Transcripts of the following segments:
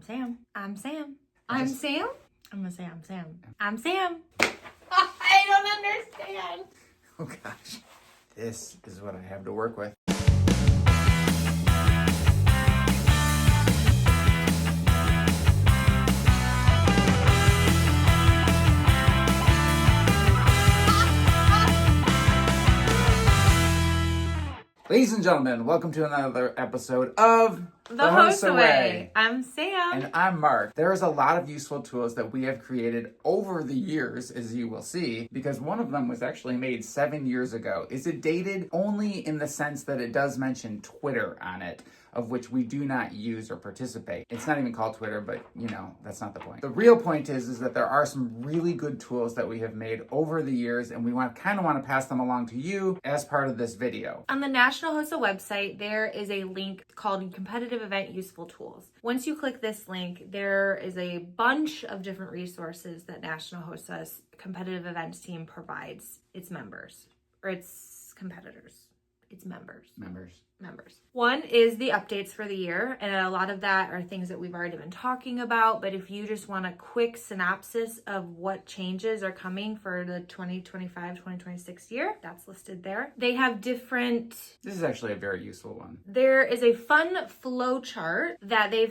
Sam. I'm Sam. I'm Sam. I'm gonna say I'm Sam. I'm Sam. I don't understand. Oh gosh, this is what I have to work with. Ladies and gentlemen, welcome to another episode of The HOSA Way. I'm Sam. And I'm Mark. There's a lot of useful tools that we have created over the years, as you will see, because one of them was actually made 7 years ago. Is it dated? Only in the sense that it does mention Twitter on it, of which we do not use or participate. It's not even called Twitter, but you know, that's not the point. The real point is that there are some really good tools that we have made over the years, and we kind of want to pass them along to you as part of this video. On the National HOSA website, there is a link called Competitive Event Useful Tools. Once you click this link, there is a bunch of different resources that National HOSA's competitive events team provides its members, or its competitors, its members. Members. One is the updates for the year, and a lot of that are things that we've already been talking about, but if you just want a quick synopsis of what changes are coming for the 2025-2026 year, that's listed there. They have different... This is actually a very useful one. There is a fun flow chart that they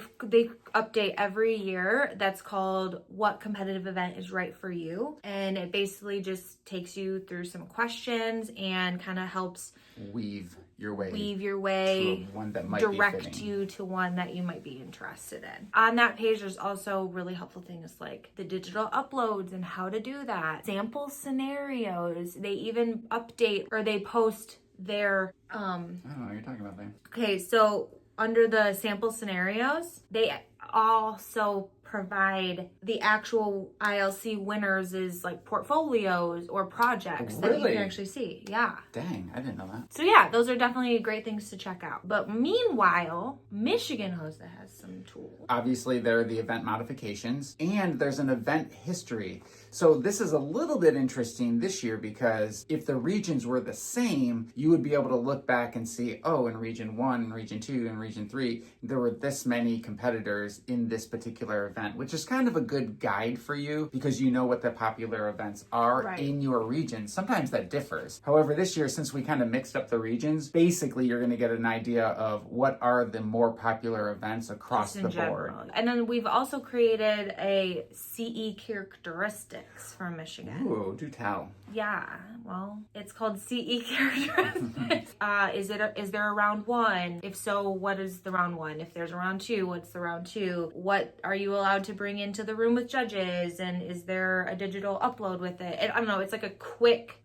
update every year that's called What Competitive Event is Right for You, and it basically just takes you through some questions and kind of helps Weave your way to one that might direct you to one that you might be interested in. On that page, there's also really helpful things like the digital uploads and how to do that, sample scenarios. They even update or they post their I don't know what you're talking about there. Okay, so under the sample scenarios, they also provide the actual ILC winners is like portfolios or projects that you can actually see. Yeah. Dang, I didn't know that. So yeah, those are definitely great things to check out. But meanwhile, Michigan HOSA has some tools. Obviously, there are the event modifications and there's an event history. So this is a little bit interesting this year because if the regions were the same, you would be able to look back and see, oh, in region 1, in region 2, in region 3, there were this many competitors in this particular event, which is kind of a good guide for you because you know what the popular events are in your region. Sometimes that differs. However, this year, since we kind of mixed up the regions, basically you're going to get an idea of what are the more popular events across the board. And then we've also created a CE characteristics for Michigan. Ooh, do tell. Yeah, well, it's called CE characteristics. Is there a round 1? If so, what is the round 1? If there's a round 2, what's the round 2? What are you allowed to bring into the room with judges? And is there a digital upload with it? I don't know, it's like a quick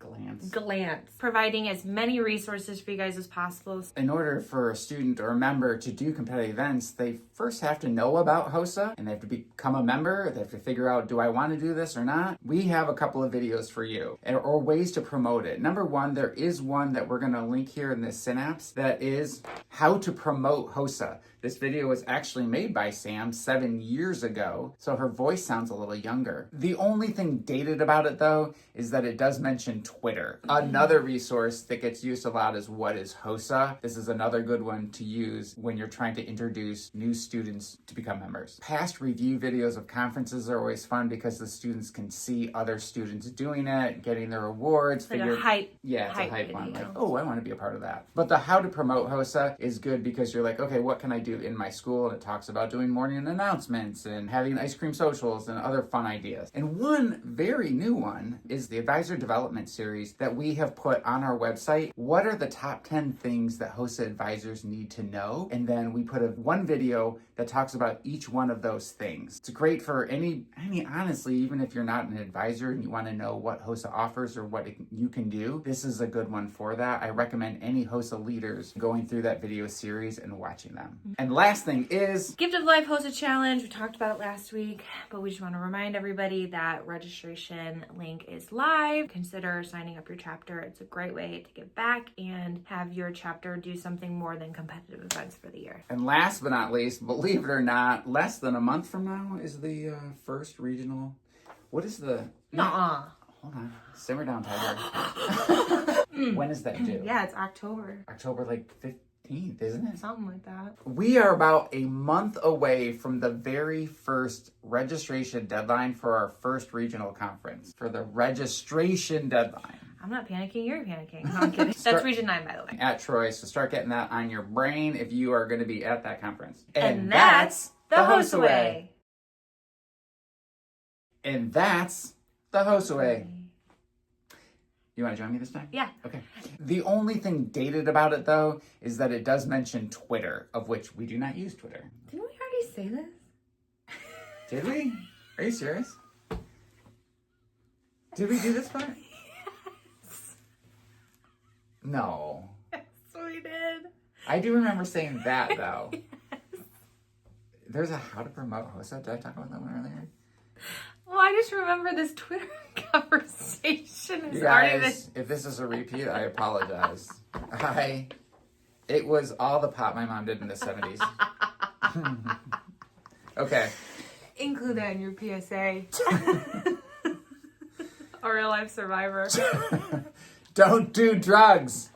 glance, providing as many resources for you guys as possible. In order for a student or a member to do competitive events, they first have to know about HOSA and they have to become a member. They have to figure out, do I want to do this or not? We have a couple of videos for you or ways to promote it. Number one, there is one that we're going to link here in this synapse that is how to promote HOSA. This video was actually made by Sam 7 years ago, so her voice sounds a little younger. The only thing dated about it, though, is that it does mention Twitter. Another resource that gets used a lot is What is HOSA? This is another good one to use when you're trying to introduce new students to become members. Past review videos of conferences are always fun because the students can see other students doing it, getting their awards. It's like a hype. Yeah, it's a hype one. Like, oh, I want to be a part of that. But the how to promote HOSA is good because you're like, okay, what can I do in my school? And it talks about doing morning announcements and having ice cream socials and other fun ideas. And one very new one is the advisor development series that we have put on our website. What are the top 10 things that HOSA advisors need to know? And then we put one video that talks about each one of those things. It's great for honestly, even if you're not an advisor and you want to know what HOSA offers or what you can do, this is a good one for that. I recommend any HOSA leaders going through that video series and watching them. And last thing is Gift of Life HOSA Challenge. We talked about it last week, but we just want to remind everybody that registration link is live. Consider signing up your chapter. It's a great way to give back and have your chapter do something more than competitive events for the year. And last but not least, believe it or not, less than a month from now is the first regional. What is the? Hold on, simmer down, Tiger. When is that due? Yeah, it's October. October like 15th. 15th, isn't it? Something like that. We are about a month away from the very first registration deadline for our first regional conference. For the registration deadline. I'm not panicking, you're panicking. No, I'm kidding. That's Region 9, by the way. At Troy, so start getting that on your brain if you are going to be at that conference. And that's the HOSA way. And that's the HOSA way. You want to join me this time? Yeah. Okay. The only thing dated about it, though, is that it does mention Twitter, of which we do not use Twitter. Didn't we already say this? Did we? Are you serious? Did we do this part? Yes. No. Yes, we did. I do remember saying that, though. Yes. There's a how to promote HOSA. Did I talk about that one earlier? Well, I just remember this Twitter conversation. You guys, if this is a repeat, I apologize. It was all the pot my mom did in the 70s. Okay. Include that in your PSA. A real life survivor. Don't do drugs.